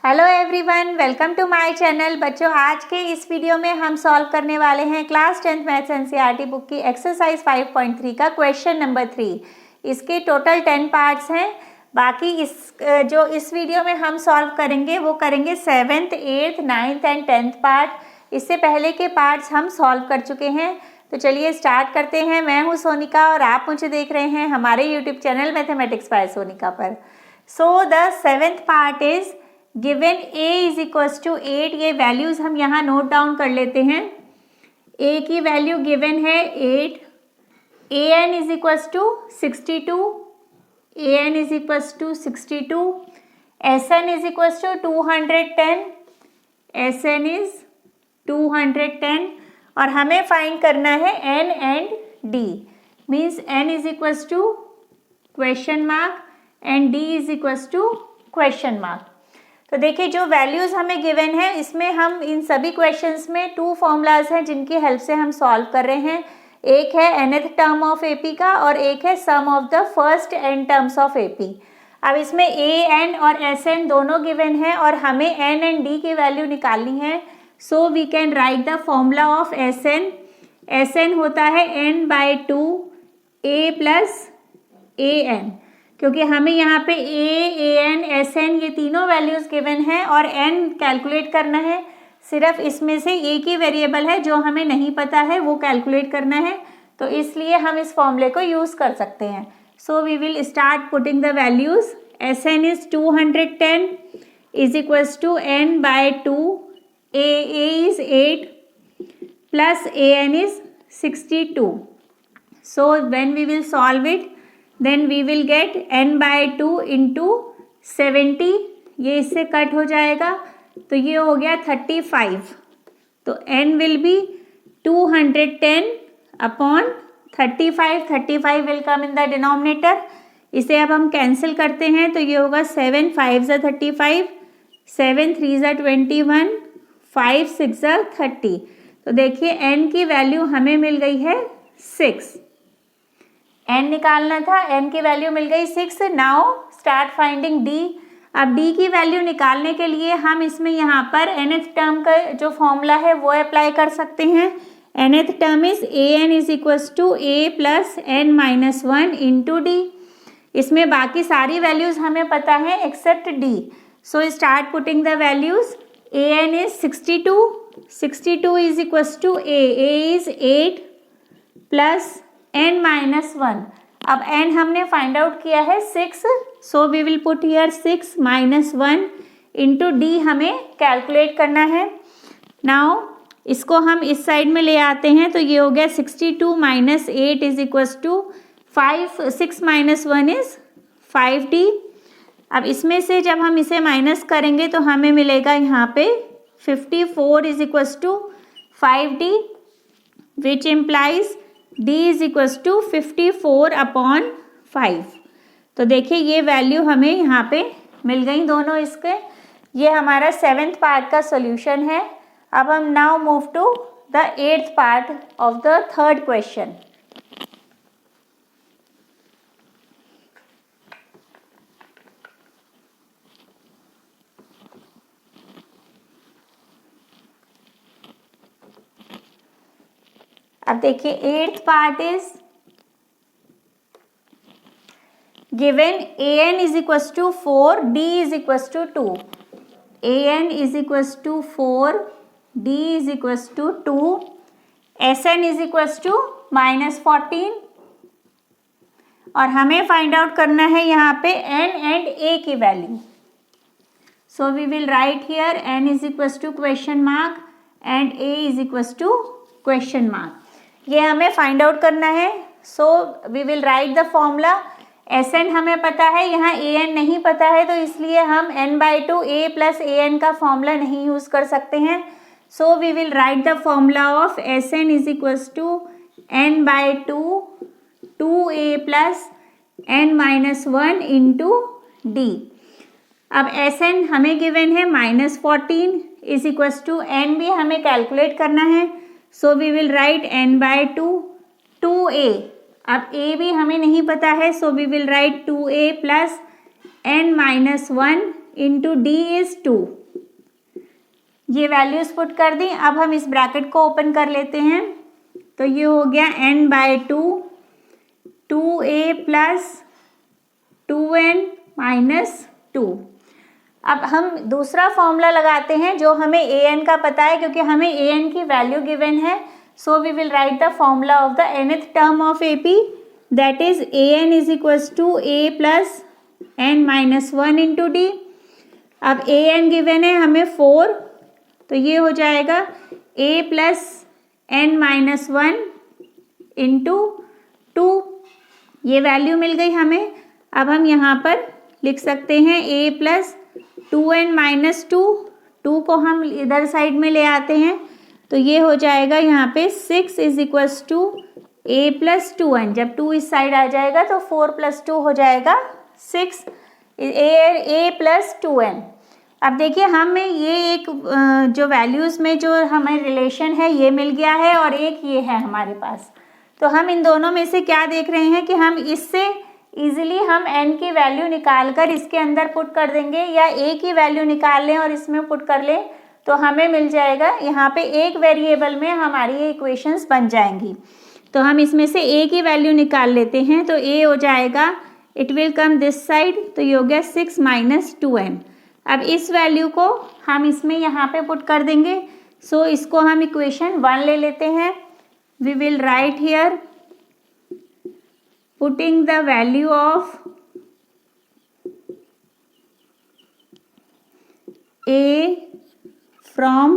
Hello everyone, welcome to my channel. बच्चों, आज के इस वीडियो में हम सॉल्व करने वाले हैं class 10th maths NCERT book की एक्सरसाइज 5.3 का क्वेश्चन नंबर 3। इसके टोटल 10 पार्ट्स हैं। बाकी इस वीडियो में हम सॉल्व करेंगे वो करेंगे 7th, 8th, 9th and 10th part. इससे पहले के पार्ट्स हम सॉल्व कर चुके हैं। तो चलिए स्टार्ट करते हैं। मैं हूँ सोनिका और आप मुझे देख रहे हैं हमारे YouTube channel mathematics by Sonika पर। So the 7th part is given a is equals to 8। ये वैल्यूज हम यहाँ नोट डाउन कर लेते हैं। a की वैल्यू गिवन है 8, an is equals to 62, an is equals to 62, sn is equals to 210, sn is 210 और हमें फाइंड करना है n and d। Means n is equals to question mark and d is equals to question mark. तो देखिए, जो values हमें given है इसमें हम इन सभी क्वेश्चंस में 2 फॉर्मूलाज हैं जिनकी हेल्प से हम सॉल्व कर रहे हैं। एक है nth टर्म ऑफ एपी का और एक है sum of the first n terms of AP. अब इसमें a n और sn दोनों गिवन है और हमें n एंड d की वैल्यू निकालनी है। So we can write the formula of sn। sn होता है n/2 a प्लस an, क्योंकि हमें यहाँ पे a, an, sn ये तीनों वैल्यूज गिवन हैं और n कैलकुलेट करना है। सिर्फ इसमें से एक ही वेरिएबल है जो हमें नहीं पता है, वो कैलकुलेट करना है। तो इसलिए हम इस फॉर्मूले को यूज़ कर सकते हैं। So we will start putting the values. sn is 210 is equals to n/2, a is 8 plus an is 62। So when we will solve it then we will get n/2 into 70। ये इससे cut हो जाएगा तो ये हो गया 35। तो n will be 210 upon 35। 35 will come in the denominator। इसे अब हम कैंसिल करते हैं तो ये होगा 7 5 ज़ा 35, 7 3 ज़ा 21, 5 6 ज़ा 30। तो देखिए n की वैल्यू हमें मिल गई है 6। n निकालना था, n की वैल्यू मिल गई 6। Now start finding d। अब d की वैल्यू निकालने के लिए हम इसमें यहाँ पर nth टर्म का जो फॉर्मूला है वो अप्लाई कर सकते हैं। nth term is an is equals to a plus n-1 into d। इसमें बाकी सारी वैल्यूज हमें पता है except d। So start putting the values. an is 62, 62 is equals to a is 8 plus n-1। अब n हमने फाइंड आउट किया है 6। So we will put here 6 - 1 into d हमें कैलकुलेट करना है। नाउ इसको हम इस साइड में ले आते हैं तो ये हो गया 62 - 8 is equals to 5। 6 - 1 is 5d। अब इसमें से जब हम इसे माइनस करेंगे तो हमें मिलेगा यहाँ पे 54 is equals to 5d, which implies d is equals to 54 upon 5। तो देखिए ये वैल्यू हमें यहाँ पे मिल गई दोनों इसके। ये हमारा 7th पार्ट का सॉल्यूशन है। अब हम now move to the 8th part of the 3rd question. अब देखिए 8th part is given an is equals to 4, d is equals to 2। an is equals to 4, d is equals to 2, sn is equals to -14 और हमें find out करना है यहाँ पे n and a की value. So we will write here n is equals to question mark and a is equals to question mark. ये हमें find out करना है। So we will write the formula. sn हमें पता है, यहाँ an नहीं पता है, तो इसलिए हम n/2 a प्लस an का फॉर्मूला नहीं यूज कर सकते हैं। So we will write the formula of sn is equals to n/2 2a plus n-1 into d। अब sn हमें गिवन है -14 इज इक्वल्स टू n भी हमें कैलकुलेट करना है। So we will write n/2 2a। अब a भी हमें नहीं पता है, so we will write 2a plus n-1 into d is 2। ये वैल्यूज़ पुट कर दी। अब हम इस ब्रैकेट को ओपन कर लेते हैं, तो ये हो गया n/2 2a plus 2n minus 2। अब हम दूसरा फॉर्मूला लगाते हैं जो हमें an का पता है, क्योंकि हमें an की वैल्यू गिवन है। So we will write the formula of the nth term of AP, that is an is equals to a plus n minus 1 into d. अब an गिवन है हमें 4, तो ये हो जाएगा a plus n minus 1 into 2। ये value मिल गई हमें। अब हम यहाँ पर लिख सकते हैं a प्लस 2n माइनस 2 को हम इधर साइड में ले आते हैं, तो ये हो जाएगा यहाँ पे 6 is equals to a plus 2n। जब 2 इस साइड आ जाएगा तो 4 प्लस 2 हो जाएगा 6 a प्लस 2n। अब देखिए हमें ये एक जो वैल्यूज़ में जो हमें रिलेशन है ये मिल गया है और एक ये है हमारे पास। तो हम इन दोनों में से क्या देख रहे हैं कि हम इससे इजीली हम n की वैल्यू निकाल कर इसके अंदर पुट कर देंगे, या a की वैल्यू निकाल लें और इसमें पुट कर लें, तो हमें मिल जाएगा यहाँ पे एक वेरिएबल में हमारी ये इक्वेशंस बन जाएंगी। तो हम इसमें से a की वैल्यू निकाल लेते हैं, तो a हो जाएगा, it will come this side, तो ये हो गया 6 माइनस 2n। अब इस वैल्यू को हम इसमें यहाँ पे पुट कर देंगे। सो इसको हम इक्वेशन 1 ले लेते हैं। We will write here putting the value of a from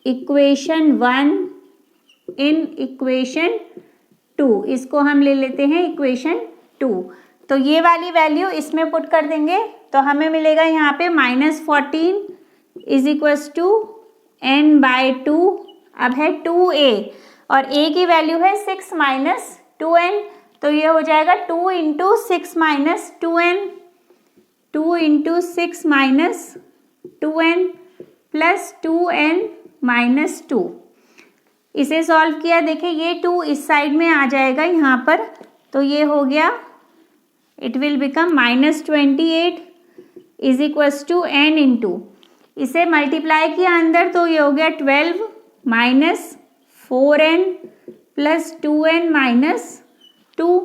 equation 1 in equation 2। इसको हम ले लेते हैं इक्वेशन 2। तो ये वाली वैल्यू इसमें पुट कर देंगे, तो हमें मिलेगा यहाँ पे -14 इज इक्वल्स टू n/2। अब है 2a और a की वैल्यू है 6 माइनस 2n, तो ये हो जाएगा 2 into 6 minus 2n, 2 into 6 minus 2n plus 2n minus 2। इसे सॉल्व किया, देखिए ये 2 इस साइड में आ जाएगा यहाँ पर, तो ये हो गया, it will become -28 is equals to n into, इसे मल्टीप्लाई किया अंदर, तो ये हो गया 12 minus 4n plus 2n minus 2।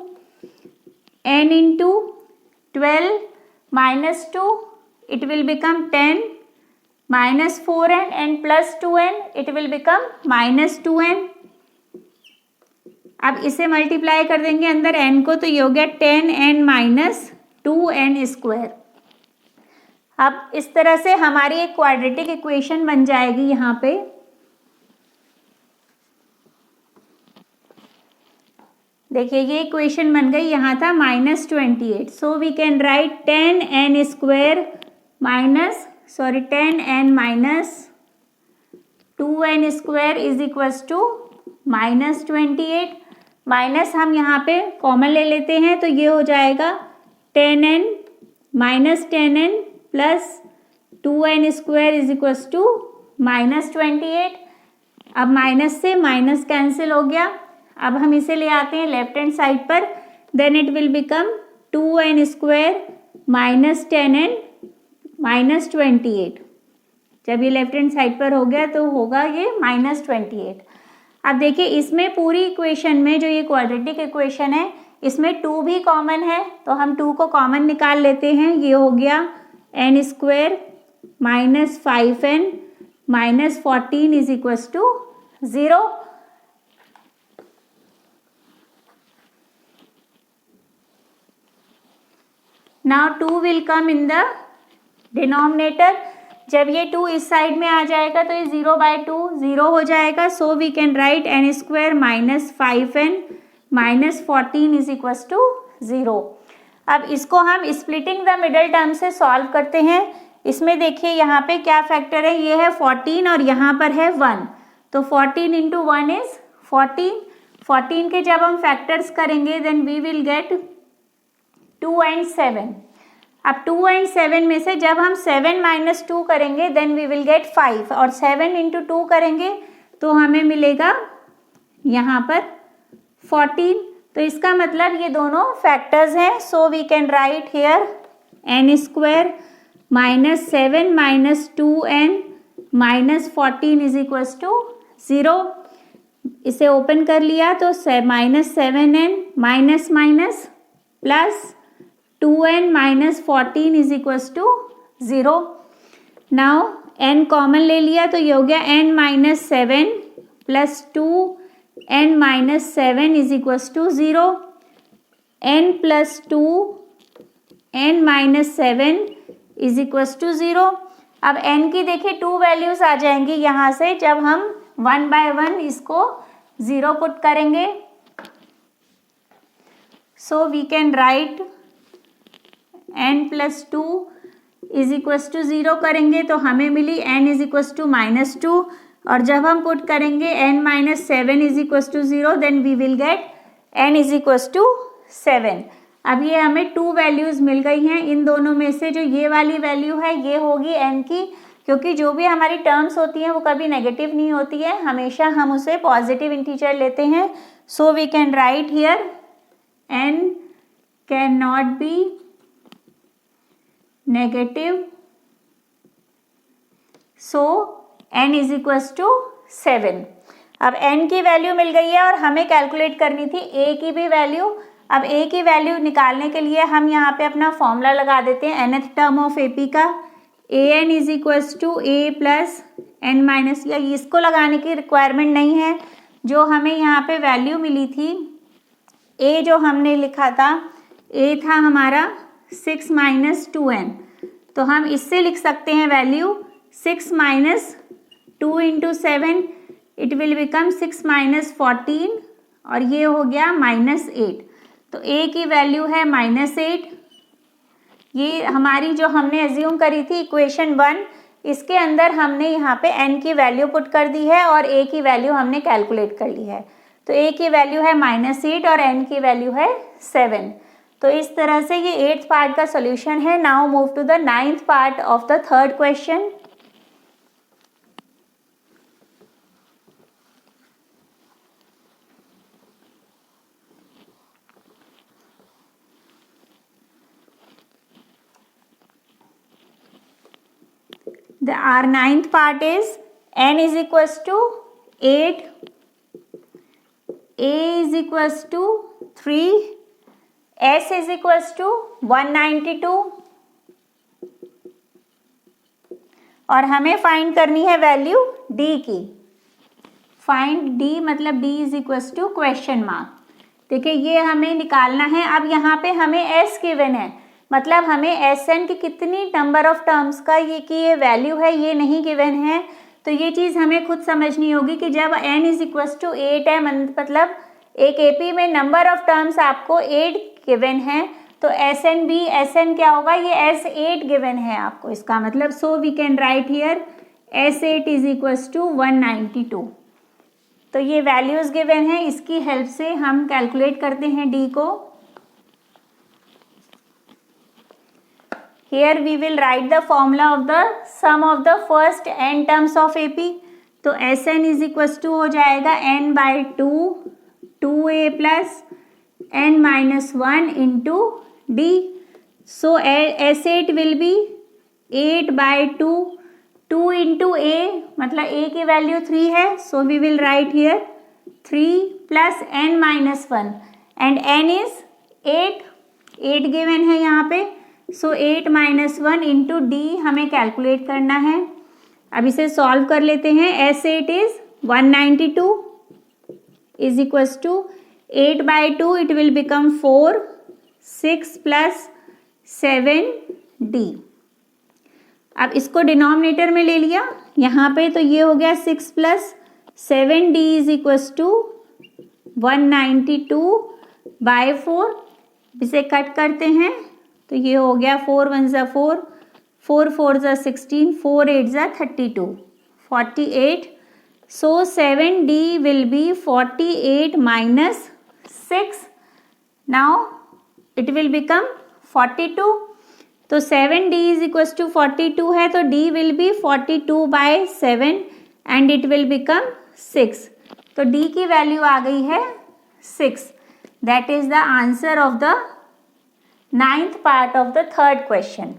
n into 12 minus 2, it will become 10 minus 4n and plus 2n, it will become minus 2n। अब इसे मल्टीप्लाई कर देंगे अंदर n को, तो ये हो गया 10n माइनस 2n स्क्वायर। अब इस तरह से हमारी एक क्वाड्रेटिक इक्वेशन बन जाएगी यहाँ पे। देखिए ये इक्वेशन बन गई, यहाँ था -28, so we can write 10n square minus 10n minus 2n square is equals to -28। Minus हम यहाँ पे कॉमन ले लेते हैं, तो ये हो जाएगा 10n minus 10n plus 2n square is equals to -28। अब माइनस से माइनस कैंसिल हो गया। अब हम इसे ले आते हैं लेफ्ट हैंड साइड पर, then it will become 2n square minus 10n minus 28। जब ये लेफ्ट हैंड साइड पर हो गया तो होगा ये -28। अब देखिए इसमें पूरी इक्वेशन में जो ये क्वाड्रेटिक इक्वेशन है इसमें 2 भी कॉमन है, तो हम 2 को कॉमन निकाल लेते हैं। ये हो गया n square minus 5n minus 14 is equals to 0। Now 2 will come in the denominator. जब ये 2 इस साइड में आ जाएगा तो ये 0/2 0 हो जाएगा। So we can write n square minus 5n minus 14 is equals to 0। अब इसको हम स्प्लिटिंग द मिडल टर्म से सॉल्व करते हैं। इसमें देखिए यहाँ पे क्या फैक्टर है, ये है 14 और यहाँ पर है 1, तो 14 इंटू 1 इज 14। 14 के जब हम फैक्टर्स करेंगे then we will get 2 and 7। अब 2 and 7 में से जब हम 7 माइनस 2 करेंगे देन वी विल गेट 5, और 7 इंटू 2 करेंगे तो हमें मिलेगा यहाँ पर 14। तो इसका मतलब ये दोनों फैक्टर्स हैं। So we can write here n square -7 - 2n - 14 is equals to 0। इसे ओपन कर लिया तो -7n minus minus plus 2n - 14 is equals to 0। Now n common ले लिया तो ये हो गया n - 7 plus 2n - 7 is equals to 0। n plus 2n - 7 is equals to 0। अब n की देखिए 2 वैल्यूज आ जाएंगी यहाँ से जब हम 1 बाय 1 इसको 0 पुट करेंगे। So we can write n plus 2 is equals to 0 करेंगे तो हमें मिली n इज इक्वल्स टू -2, और जब हम पुट करेंगे n - 7 is equals to 0 then we will get n is equals to 7। अब ये हमें 2 वैल्यूज मिल गई हैं। इन दोनों में से जो ये वाली वैल्यू है ये होगी n की, क्योंकि जो भी हमारी टर्म्स होती हैं वो कभी नेगेटिव नहीं होती है, हमेशा हम उसे पॉजिटिव इंटीजर लेते हैं। So we can write here n can not be negative, so n is equals to 7। अब n की वैल्यू मिल गई है और हमें कैलकुलेट करनी थी a की भी वैल्यू। अब a की वैल्यू निकालने के लिए हम यहाँ पे अपना फॉर्मूला लगा देते हैं nth टर्म ऑफ AP का। an is equals to a plus n minus, या इसको लगाने की रिक्वायरमेंट नहीं है। जो हमें यहाँ पे वैल्यू मिली थी a, जो हमने लिखा था a था हमारा 6 - 2n, तो हम इससे लिख सकते हैं वैल्यू 6 - 2 × 7 इट विल बिकम 6 - 14, और ये हो गया -8। तो a की वैल्यू है -8। ये हमारी जो हमने एज्यूम करी थी इक्वेशन 1, इसके अंदर हमने यहाँ पे n की वैल्यू पुट कर दी है और a की वैल्यू हमने कैलकुलेट कर ली है। तो a की वैल्यू है -8 और n की वैल्यू है 7। तो इस तरह से ये 8th पार्ट का सॉल्यूशन है। Now move to the 9th part of the 3rd question. Our 9th part is n is equals to 8, a is equals to 3, s is equals to 192, और हमें फाइंड करनी है वैल्यू d की। Find d मतलब d is equals to question mark. देखिए ये हमें निकालना है। अब यहाँ पे हमें s गिवन है, मतलब हमें Sn की कितनी नंबर ऑफ टर्म्स का ये वैल्यू है ये नहीं गिवन है। तो ये चीज़ हमें खुद समझनी होगी कि जब n इज इक्वल्स टू 8 है, मतलब एक AP में नंबर ऑफ टर्म्स आपको 8 गिवन है, तो Sn क्या होगा, ये S8 गिवन है आपको, इसका मतलब so we can write here S8 is equals to 192। तो ये वैल्यूज गिवन है, इसकी हेल्प से हम कैलकुलेट करते हैं d को। Here we will write the formula of the sum of the first n terms of AP। तो Sn इज इक्वल्स टू हो जाएगा n/2 2a plus n - 1 into d। So S8 will be 8/2 2 into a, मतलब a की value 3 है, so we will write here 3 plus n - 1 and n is 8 given है यहाँ पे। सो 8 - 1 into d हमें कैलकुलेट करना है। अब इसे सॉल्व कर लेते हैं। S8 is 192 is equals to 8/2 it will become 4, 6 plus 7d। अब इसको डिनोमिनेटर में ले लिया यहाँ पे, तो ये हो गया 6 plus 7d is equals to 192/4। इसे कट करते हैं तो ये हो गया 4 1 ज़ा 4, 4 4 ज़ा 16, 4 8 ज़ा 32, 48। सो 7d will be 48 minus 6। Now it will become 42। तो 7d इज इक्वल्स टू 42 है, तो d will be 42/7 and it will become 6। तो d की वैल्यू आ गई है 6। That is the answer of the 9th part of the 3rd question.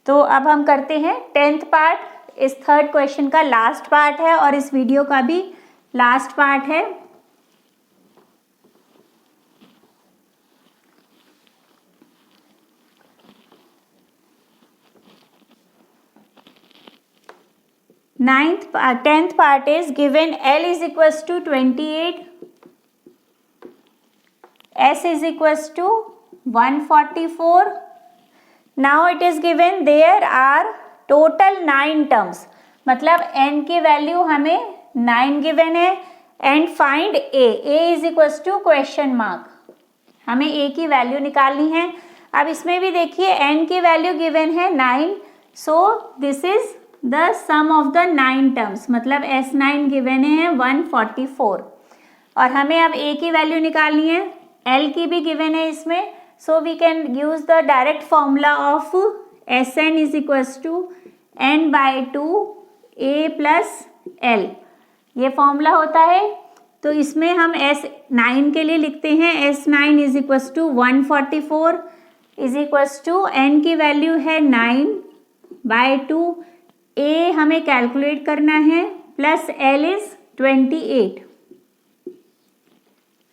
तो अब हम करते हैं 10th पार्ट। इस थर्ड क्वेश्चन का लास्ट पार्ट है और इस वीडियो का भी लास्ट पार्ट है। Tenth part is given L is equals to 28, S is equals to 144. Now it is given there are total 9 terms, मतलब n की वैल्यू हमें 9 गिवन है and find a is equals to question mark, हमें a की value निकालनी है। अब इसमें भी देखिए n की वैल्यू गिवन है 9, so this is the sum of the 9 terms, मतलब S9 गिवन है 144 और हमें अब a की वैल्यू निकालनी है, l की भी गिवन है इसमें, so we can use the direct formula of Sn is equals to n/2 a plus l, ये फॉर्मूला होता है। तो इसमें हम S9 के लिए लिखते हैं S9 is equals to 144 is equals to n की वैल्यू है 9/2, a हमें कैलकुलेट करना है प्लस l इज 28,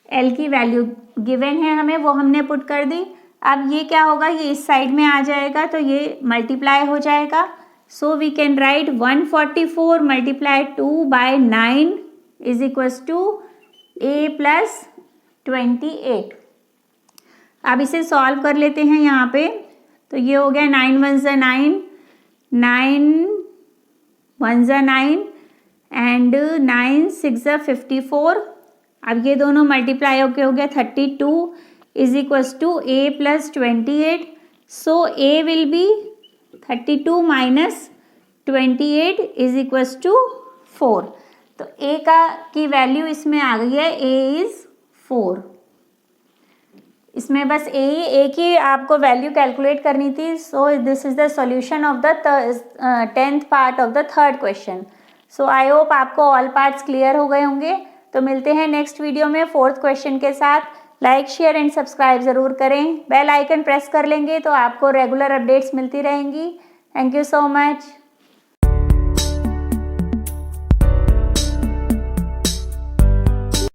l की वैल्यू गिवन है हमें, वो हमने पुट कर दी। अब ये क्या होगा, ये इस साइड में आ जाएगा तो ये मल्टीप्लाई हो जाएगा, so we can write 144 multiply 2/9 is equals to a plus 28। अब इसे सॉल्व कर लेते हैं यहाँ पे, तो ये हो गया 9 1 ज़ा 9, 9 1 ज़ा 9 एंड 9 6 ज़ा 54। अब ये दोनों मल्टीप्लाई होके हो गया 32 is equals to a plus 28, सो a will be 32 minus 28 is equals to 4। तो a की वैल्यू इसमें आ गई है, a इज 4। इसमें बस a की आपको वैल्यू कैलकुलेट करनी थी। सो this is the solution of the 10th part of the third question. So I hope आपको ऑल पार्ट्स क्लियर हो गए होंगे। तो मिलते हैं नेक्स्ट वीडियो में 4th क्वेश्चन के साथ। लाइक शेयर एंड सब्सक्राइब ज़रूर करें, बेल आइकन प्रेस कर लेंगे तो आपको रेगुलर अपडेट्स मिलती रहेंगी। Thank you so much.